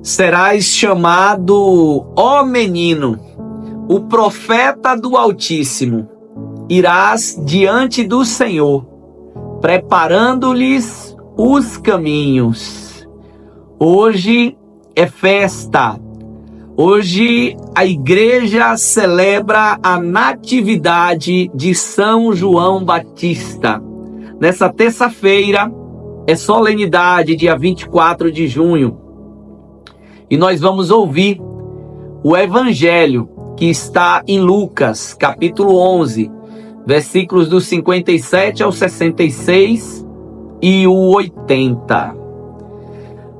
serás chamado, ó menino, o profeta do Altíssimo. Irás diante do Senhor, preparando-lhes os caminhos. Hoje é festa. Hoje a igreja celebra a natividade de São João Batista. Nessa terça-feira é solenidade, dia 24 de junho. E nós vamos ouvir o evangelho que está em Lucas, capítulo 11, versículos do 57 ao 66 e o 80.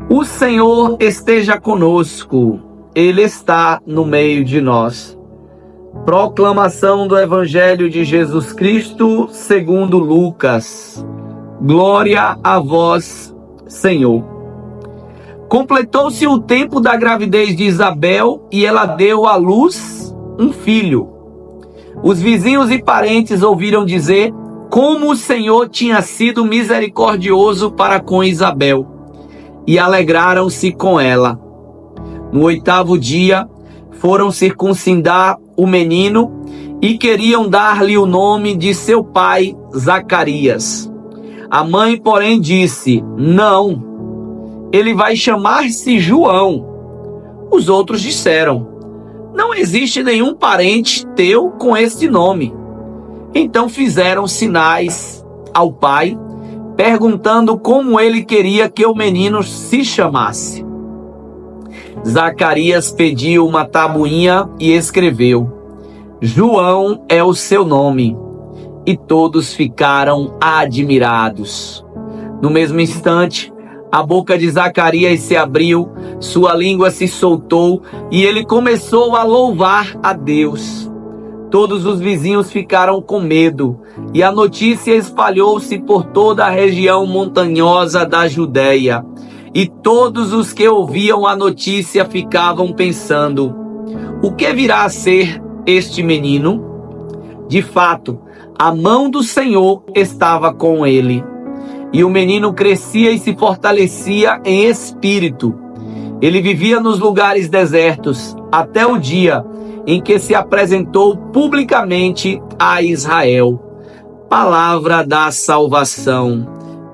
O Senhor esteja conosco, Ele está no meio de nós. Proclamação do Evangelho de Jesus Cristo segundo Lucas. Glória a vós, Senhor. Completou-se o tempo da gravidez de Isabel e ela deu à luz um filho. Os vizinhos e parentes ouviram dizer como o Senhor tinha sido misericordioso para com Isabel e alegraram-se com ela. No 8º dia, foram circuncidar o menino e queriam dar-lhe o nome de seu pai, Zacarias. A mãe, porém, disse: não, ele vai chamar-se João. Os outros disseram: não existe nenhum parente teu com este nome. Então fizeram sinais ao pai, perguntando como ele queria que o menino se chamasse. Zacarias pediu uma tabuinha e escreveu: João é o seu nome. E todos ficaram admirados. No mesmo instante, a boca de Zacarias se abriu, sua língua se soltou e ele começou a louvar a Deus. Todos os vizinhos ficaram com medo e a notícia espalhou-se por toda a região montanhosa da Judéia. E todos os que ouviam a notícia ficavam pensando: o que virá a ser este menino? De fato, a mão do Senhor estava com ele. E o menino crescia e se fortalecia em espírito. Ele vivia nos lugares desertos, até o dia em que se apresentou publicamente a Israel. Palavra da salvação.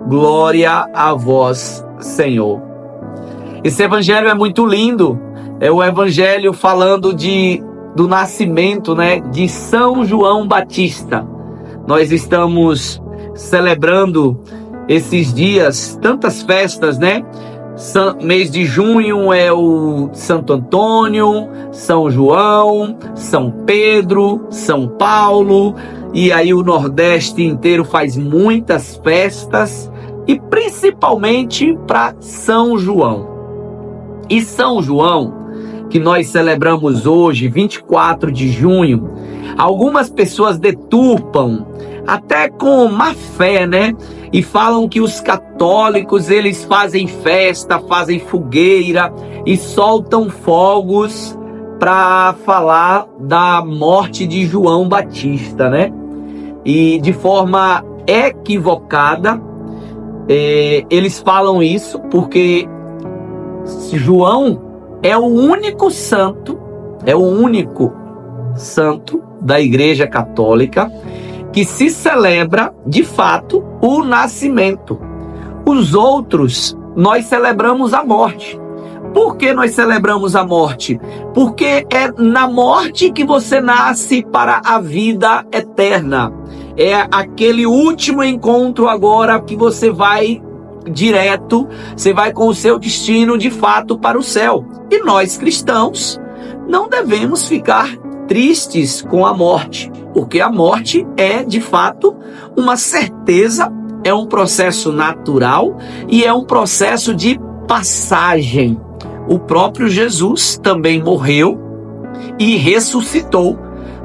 Glória a vós, Senhor. Esse evangelho é muito lindo. É o evangelho falando do nascimento, de São João Batista. Nós estamos celebrando esses dias tantas festas, Mês de junho é o Santo Antônio, São João, São Pedro, São Paulo, e aí o Nordeste inteiro faz muitas festas, e principalmente para São João. E São João, que nós celebramos hoje, 24 de junho, algumas pessoas deturpam, até com má fé, e falam que os católicos, eles fazem festa, fazem fogueira e soltam fogos para falar da morte de João Batista, E de forma equivocada, eles falam isso porque João é o único santo da Igreja Católica que se celebra, de fato, o nascimento. Os outros, nós celebramos a morte. Por que nós celebramos a morte? Porque é na morte que você nasce para a vida eterna. É aquele último encontro agora que você vai direto, você vai com o seu destino, de fato, para o céu. E nós, cristãos, não devemos ficar tristes com a morte, porque a morte é, de fato, uma certeza, é um processo natural e é um processo de passagem. O próprio Jesus também morreu e ressuscitou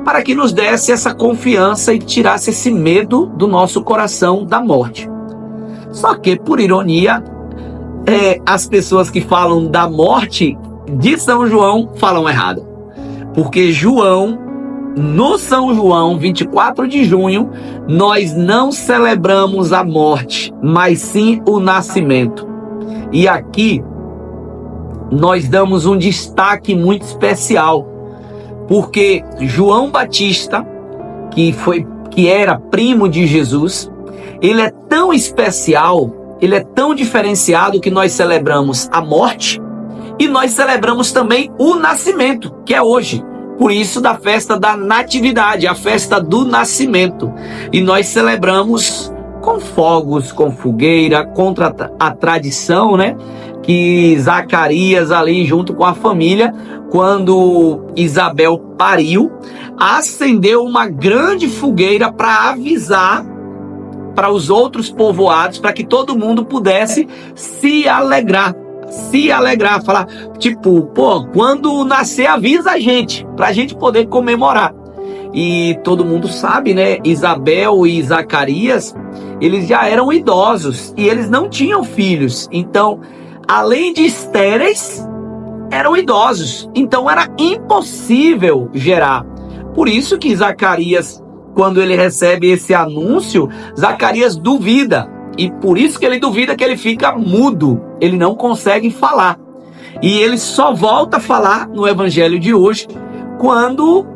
para que nos desse essa confiança e tirasse esse medo do nosso coração da morte. Só que, por ironia, as pessoas que falam da morte de São João falam errado. Porque no São João, 24 de junho, nós não celebramos a morte, mas sim o nascimento. E aqui, nós damos um destaque muito especial, porque João Batista, que era primo de Jesus, ele é tão especial, ele é tão diferenciado que nós celebramos a morte e nós celebramos também o nascimento, que é hoje. Por isso da festa da natividade, a festa do nascimento. E nós celebramos com fogos, com fogueira, contra a tradição, né? Que Zacarias ali junto com a família, quando Isabel pariu, acendeu uma grande fogueira para avisar para os outros povoados, para que todo mundo pudesse se alegrar, falar, tipo, pô, quando nascer avisa a gente, para a gente poder comemorar. E todo mundo sabe, né, Isabel e Zacarias, eles já eram idosos e eles não tinham filhos, então, além de estéreis, eram idosos, então era impossível gerar. Por isso que Zacarias, quando ele recebe esse anúncio, Zacarias duvida. E por isso que ele duvida, que ele fica mudo. Ele não consegue falar. E ele só volta a falar no evangelho de hoje, quando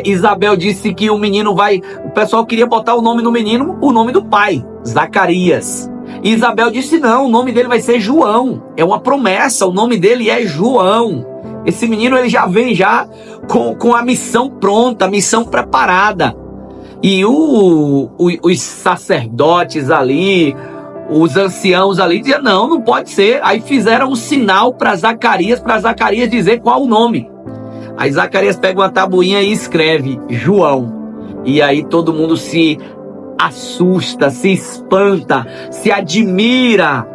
Isabel disse que o menino vai... O pessoal queria botar o nome no menino, o nome do pai, Zacarias. E Isabel disse não, o nome dele vai ser João. É uma promessa, o nome dele é João. Esse menino ele já vem já com a missão pronta, a missão preparada. E os sacerdotes ali, os anciãos ali diziam, não pode ser. Aí fizeram um sinal para Zacarias dizer qual o nome. Aí Zacarias pega uma tabuinha e escreve João. E aí todo mundo se assusta, se espanta, se admira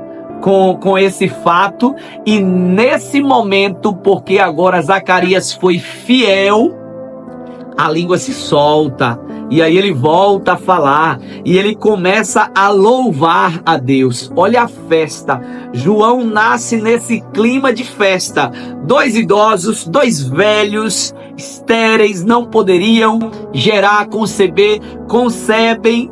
com esse fato. E nesse momento, porque agora Zacarias foi fiel, a língua se solta. E aí ele volta a falar e ele começa a louvar a Deus. Olha a festa. João nasce nesse clima de festa. 2 idosos, 2 velhos, estéreis, não poderiam gerar, conceber, concebem.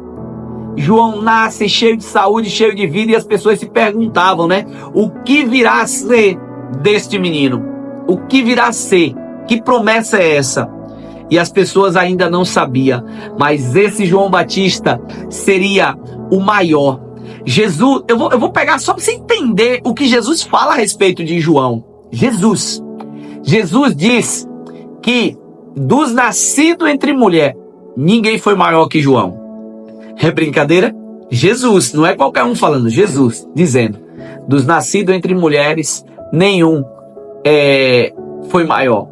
João nasce cheio de saúde, cheio de vida, e as pessoas se perguntavam, né? O que virá a ser deste menino? O que virá a ser? Que promessa é essa? E as pessoas ainda não sabiam, mas esse João Batista seria o maior. Jesus, eu vou pegar só para você entender o que Jesus fala a respeito de João. Jesus diz que dos nascidos entre mulher, ninguém foi maior que João. É brincadeira? Jesus, não é qualquer um falando, Jesus dizendo, dos nascidos entre mulheres, nenhum foi maior.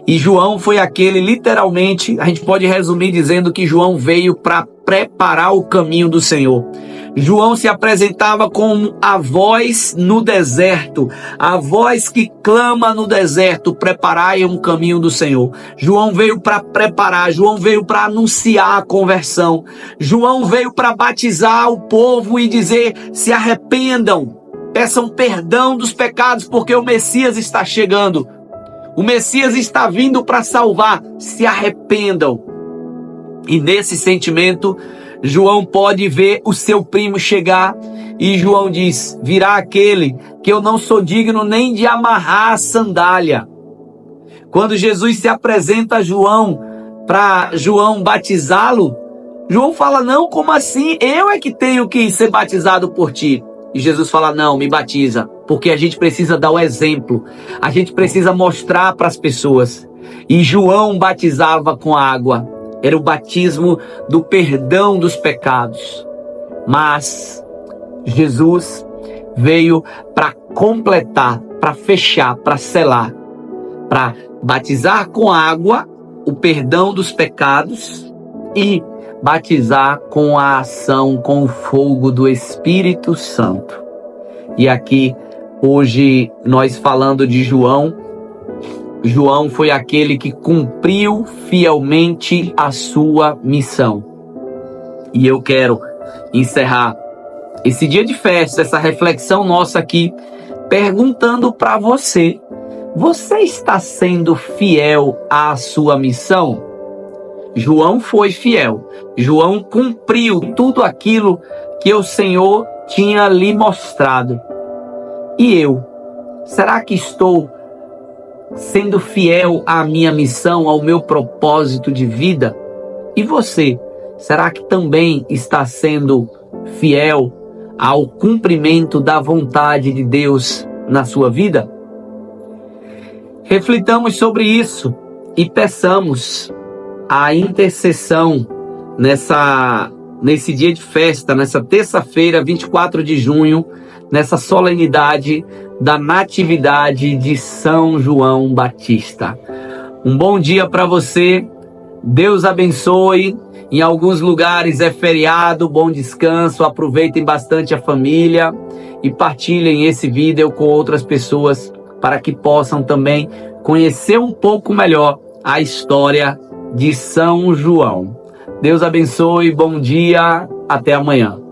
E João foi aquele, literalmente, a gente pode resumir dizendo que João veio para preparar o caminho do Senhor. João se apresentava como a voz no deserto, a voz que clama no deserto, preparai um caminho do Senhor. João veio para preparar, João veio para anunciar a conversão. João veio para batizar o povo e dizer, se arrependam, peçam perdão dos pecados, porque o Messias está chegando. O Messias está vindo para salvar, se arrependam. E nesse sentimento, João pode ver o seu primo chegar e João diz, virá aquele que eu não sou digno nem de amarrar a sandália. Quando Jesus se apresenta a João, para João batizá-lo, João fala, não, como assim? Eu é que tenho que ser batizado por ti. E Jesus fala, não, me batiza, porque a gente precisa dar o exemplo, a gente precisa mostrar para as pessoas. E João batizava com água, era o batismo do perdão dos pecados. Mas Jesus veio para completar, para fechar, para selar, para batizar com água o perdão dos pecados e batizar com a ação, com o fogo do Espírito Santo. E aqui, hoje, nós falando de João, João foi aquele que cumpriu fielmente a sua missão. E eu quero encerrar esse dia de festa, essa reflexão nossa aqui, perguntando para você, você está sendo fiel à sua missão? João foi fiel. João cumpriu tudo aquilo que o Senhor tinha lhe mostrado. E eu? Será que estou sendo fiel à minha missão, ao meu propósito de vida? E você, será que também está sendo fiel ao cumprimento da vontade de Deus na sua vida? Reflitamos sobre isso e peçamos a intercessão nesse dia de festa, nessa terça-feira, 24 de junho, nessa solenidade da Natividade de São João Batista. Um bom dia para você, Deus abençoe. Em alguns lugares é feriado, bom descanso, aproveitem bastante a família e partilhem esse vídeo com outras pessoas para que possam também conhecer um pouco melhor a história de São João. Deus abençoe, bom dia, até amanhã.